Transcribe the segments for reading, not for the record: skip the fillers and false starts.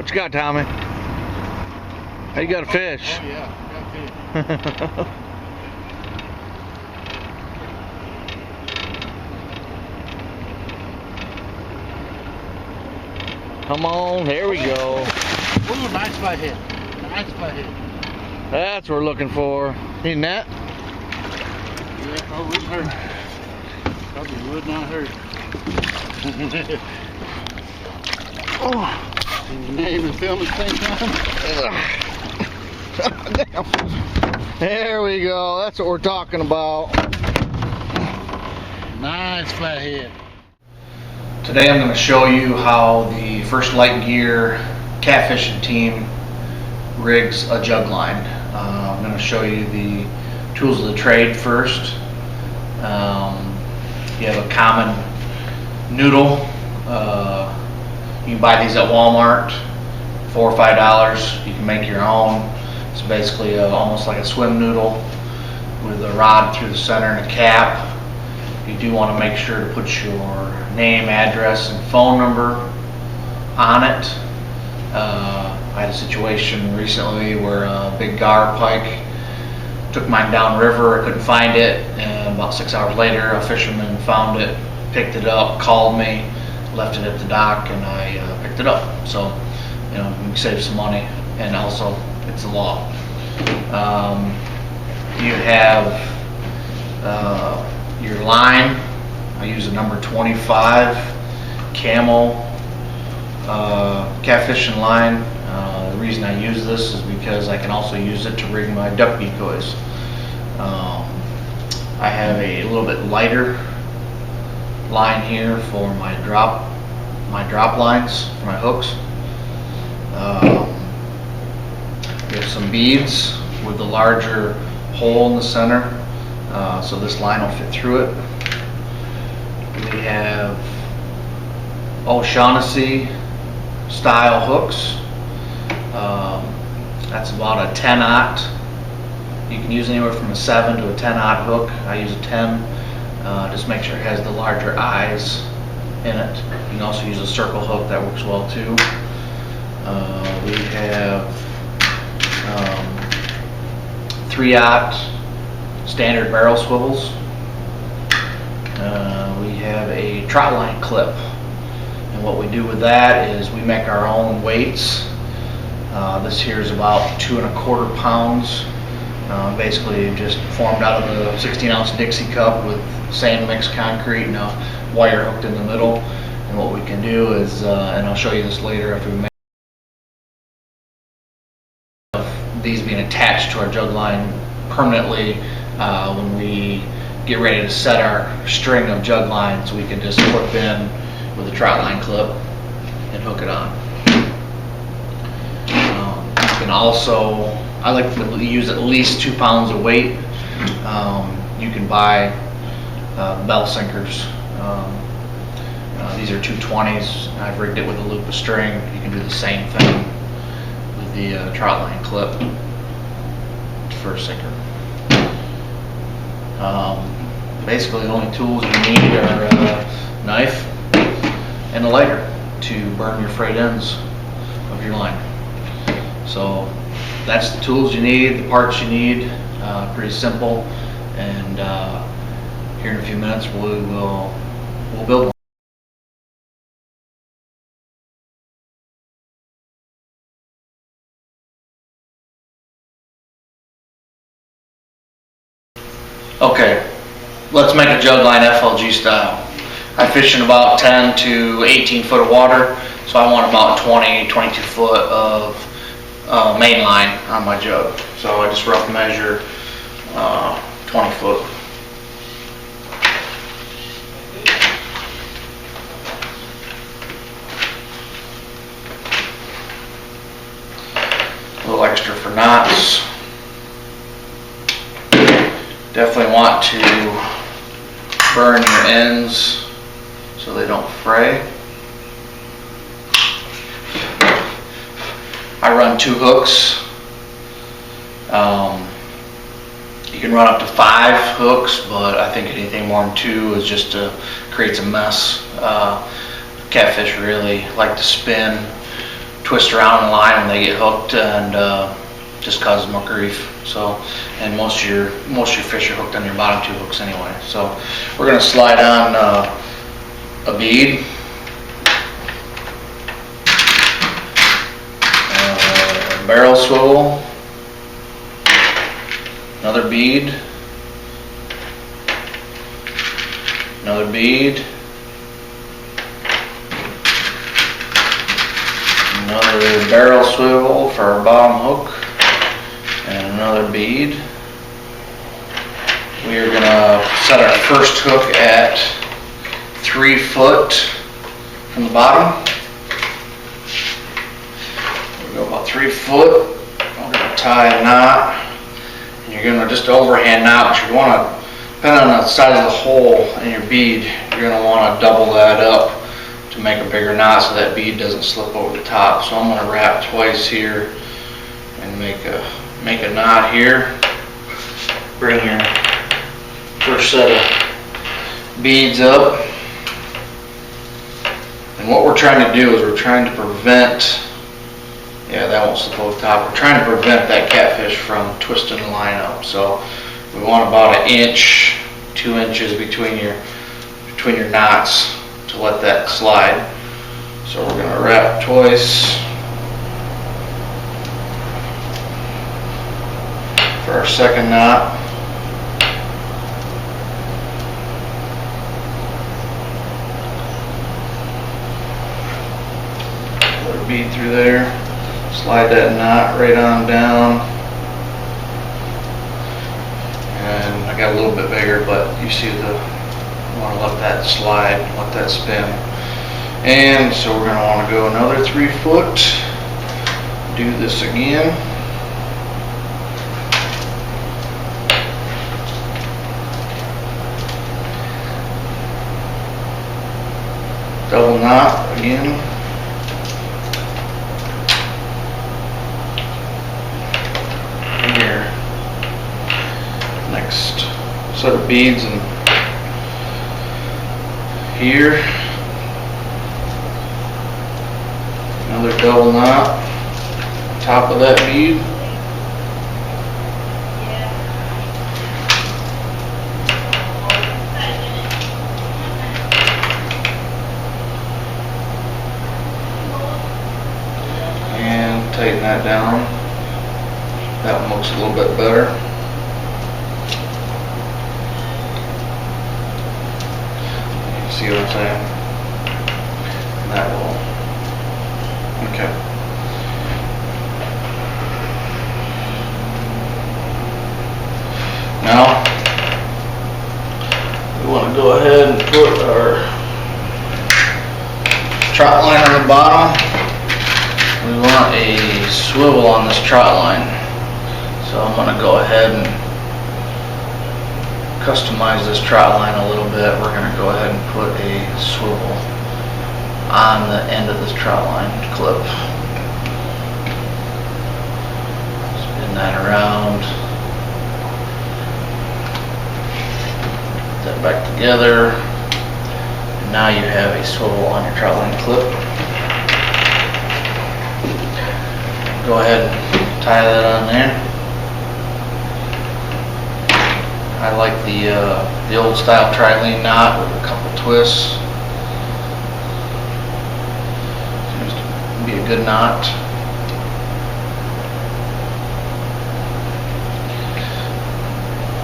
What you got, Tommy? How you got a fish? Oh yeah, got fish. Come on, here we go. Ooh, nice flathead. Nice flathead. That's what we're looking for. Ain't that? Yeah, probably wouldn't hurt. Probably would not hurt. Oh. Can you even film at the same time? Damn. There we go. That's what we're talking about. Nice flathead. Today I'm going to show you how the First Light Gear catfishing team rigs a jug line. I'm going to show you the tools of the trade first. You have a common noodle. You can buy these at Walmart, $4 or $5. You can make your own. It's basically almost like a swim noodle with a rod through the center and a cap. You do want to make sure to put your name, address, and phone number on it. I had a situation recently where a big gar pike took mine downriver. I couldn't find it, and about 6 hours later a fisherman found it, picked it up, called me, left it at the dock, and I picked it up. So, you know, you can save some money, and also it's a law. You have your line. I use a number 25 camo catfishing line. The reason I use this is because I can also use it to rig my duck decoys. I have a little bit lighter line here for my drop lines for my hooks. We have some beads with the larger hole in the center, so this line will fit through it. We have O'Shaughnessy style hooks. That's about a 10-aught. You can use anywhere from a 7 to a 10-aught hook. I use a 10. Just make sure it has the larger eyes in it. You can also use a circle hook, that works well too. We have 3-aught standard barrel swivels. We have a trot line clip, and what we do with that is we make our own weights. This here is about 2 1/4 pounds. Basically just formed out of a 16-ounce Dixie cup with sand mixed concrete and a wire hooked in the middle. And what we can do is, and I'll show you this later after we make these being attached to our jug line permanently. When we get ready to set our string of jug lines, we can just clip in with a trot line clip and hook it on. You can also, I like to use at least 2 pounds of weight. You can buy bell sinkers. These are 220s. I've rigged it with a loop of string. You can do the same thing with the trot line clip for a sinker. Basically the only tools you need are a knife and a lighter to burn your frayed ends of your line. So that's the tools you need, the parts you need. Pretty simple, and here in a few minutes we'll build one. Okay, let's make a jug line FLG style. I fish in about 10 to 18 foot of water, so I want about 20, 22 foot of main line on my jug. So I just rough measure 20 foot. A little extra for knots. Definitely want to burn your ends so they don't fray. I run 2 hooks. You can run up to 5 hooks, but I think anything more than 2 is just creates a mess. Catfish really like to spin twist around in the line when they get hooked, and just causes more grief. So, and most of your fish are hooked on your bottom 2 hooks anyway. So we're going to slide on a bead, barrel swivel, another bead, another bead, another barrel swivel for our bottom hook, and another bead. We are going to set our first hook at 3 foot from the bottom. We'll go about 3 foot. We're going to tie a knot. And you're going to just overhand knot, but you want to, depending on the size of the hole in your bead, you're going to want to double that up to make a bigger knot so that bead doesn't slip over the top. So I'm going to wrap twice here and make a knot here. Bring your first set of beads up. And what we're trying to do is we're trying to prevent, yeah, that won't slip over the top. We're trying to prevent that catfish from twisting the line up. So we want about 1 inch, 2 inches between your knots to let that slide. So we're going to wrap twice for our second knot. Put a bead through there, slide that knot right on down. And I got a little bit bigger, but you see I want to let that slide, let that spin. And so we're going to want to go another 3 foot, do this again. Double knot again. Here. Next set of beads and here. Another double knot, top of that bead. And tighten that down. That one looks a little bit better. You see what I'm saying? And that will. Okay. Now, we want to go ahead and put our trot line on the bottom. We want a swivel on this trot line. So I'm going to go ahead and customize this trot line a little bit. We're going to go ahead and put a swivel on the end of this trot line clip. Spin that around. Put that back together. And now you have a swivel on your trot line clip. Go ahead and tie that on there. I like the old style tri-lean knot with a couple twists. Seems to be a good knot.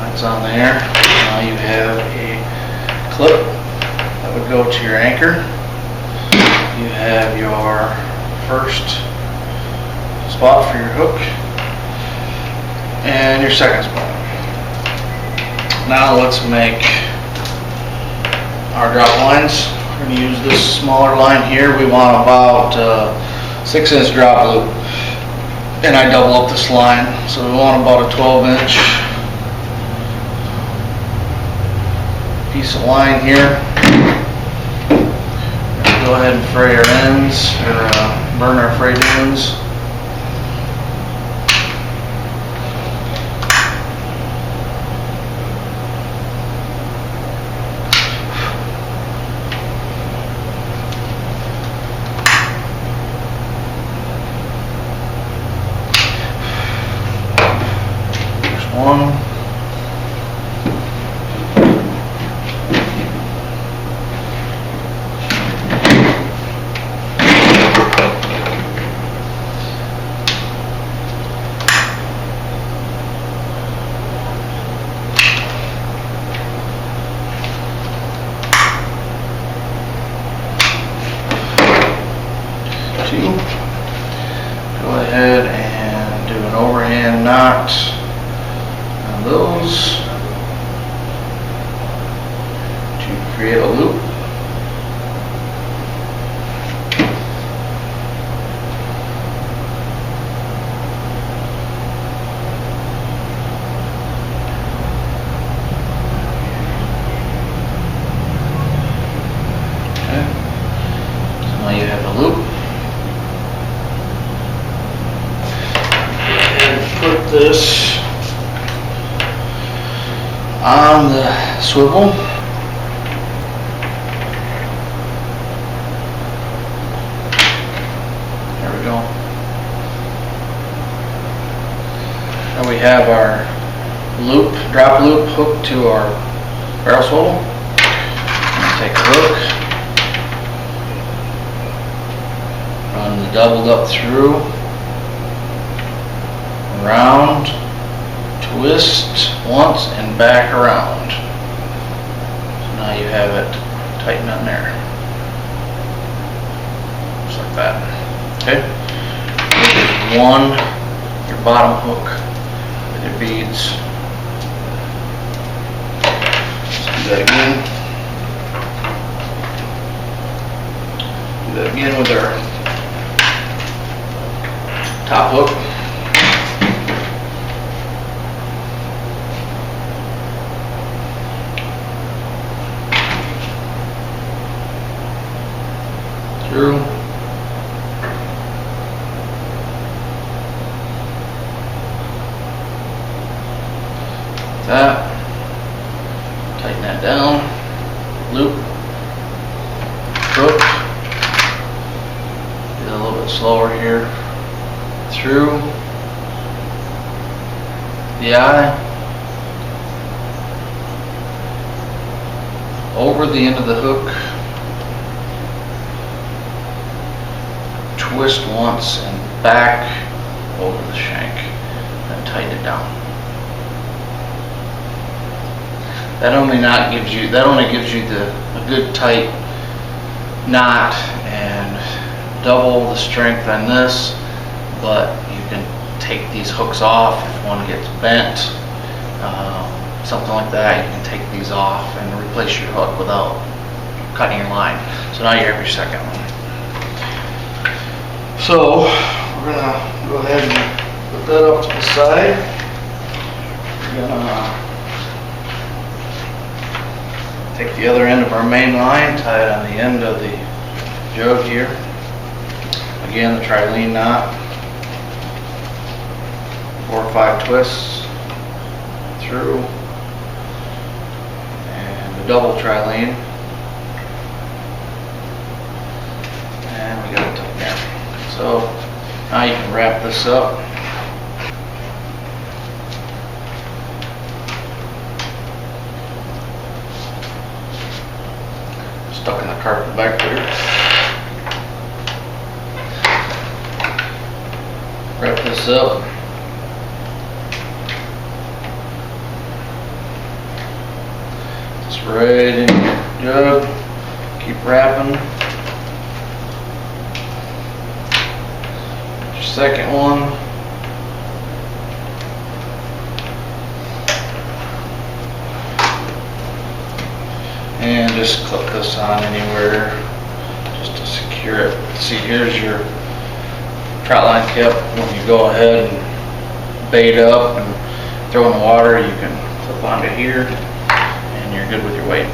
That's on there. Now you have a clip that would go to your anchor. You have your first spot for your hook and your second spot. Now let's make our drop lines. We're going to use this smaller line here. We want about 6-inch drop loop, and I double up this line, so we want about a 12-inch piece of line here. Go ahead and fray our ends, or burn our frayed ends. ahead and do an overhand knot on those to create a loop. Now you have a loop. And put this on the swivel. There we go. Now we have our loop, drop loop hooked to our barrel swivel. Take a hook. Run the doubled up through, around, twist once and back around. So now you have it tighten on there. Just like that. Okay? Here's one, your bottom hook with your beads. Let's do that again. Do that again with our top hook. Through. That. Tighten that down. Loop. Hook. Get a little bit slower here. Through the eye, over the end of the hook, twist once and back over the shank, and tighten it down. That only gives you a good tight knot and double the strength on this. But you can take these hooks off if one gets bent, something like that. You can take these off and replace your hook without cutting your line. So now you have your second one. So we're gonna go ahead and put that up to the side. We're gonna take the other end of our main line, tie it on the end of the jug here. Again, the trilene knot. 4 or 5 twists through, and the double trilene, and we got it tightened down. So now you can wrap this up. Stuck in the carpet back there. Wrap this up. Right in your jug, keep wrapping. Your second one. And just clip this on anywhere just to secure it. See, here's your trout line tip. When you go ahead and bait up and throw in the water, you can clip onto here. You're good with your weight.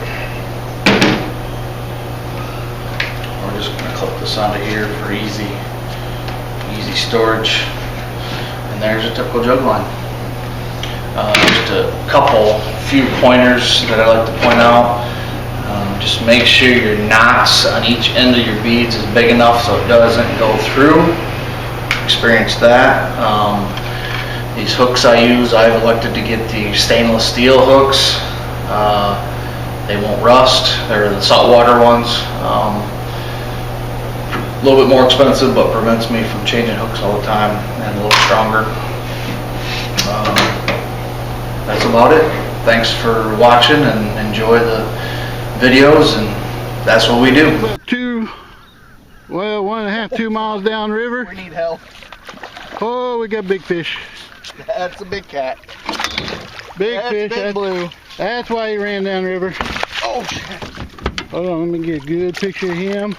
We're just going to clip this onto here for easy storage. And there's a typical jug line. Just a few pointers that I like to point out. Just make sure your knots on each end of your beads is big enough so it doesn't go through. Experience that. These hooks I use, I've elected to get the stainless steel hooks. They won't rust. They're the saltwater ones. A little bit more expensive, but prevents me from changing hooks all the time, and a little stronger. That's about it. Thanks for watching, and enjoy the videos, and that's what we do. About 1.5, 2 miles downriver. We need help. Oh, we got big fish. That's a big cat. Big That's fish. big blue. That's why he ran down river. Oh, shit. Hold on, let me get a good picture of him.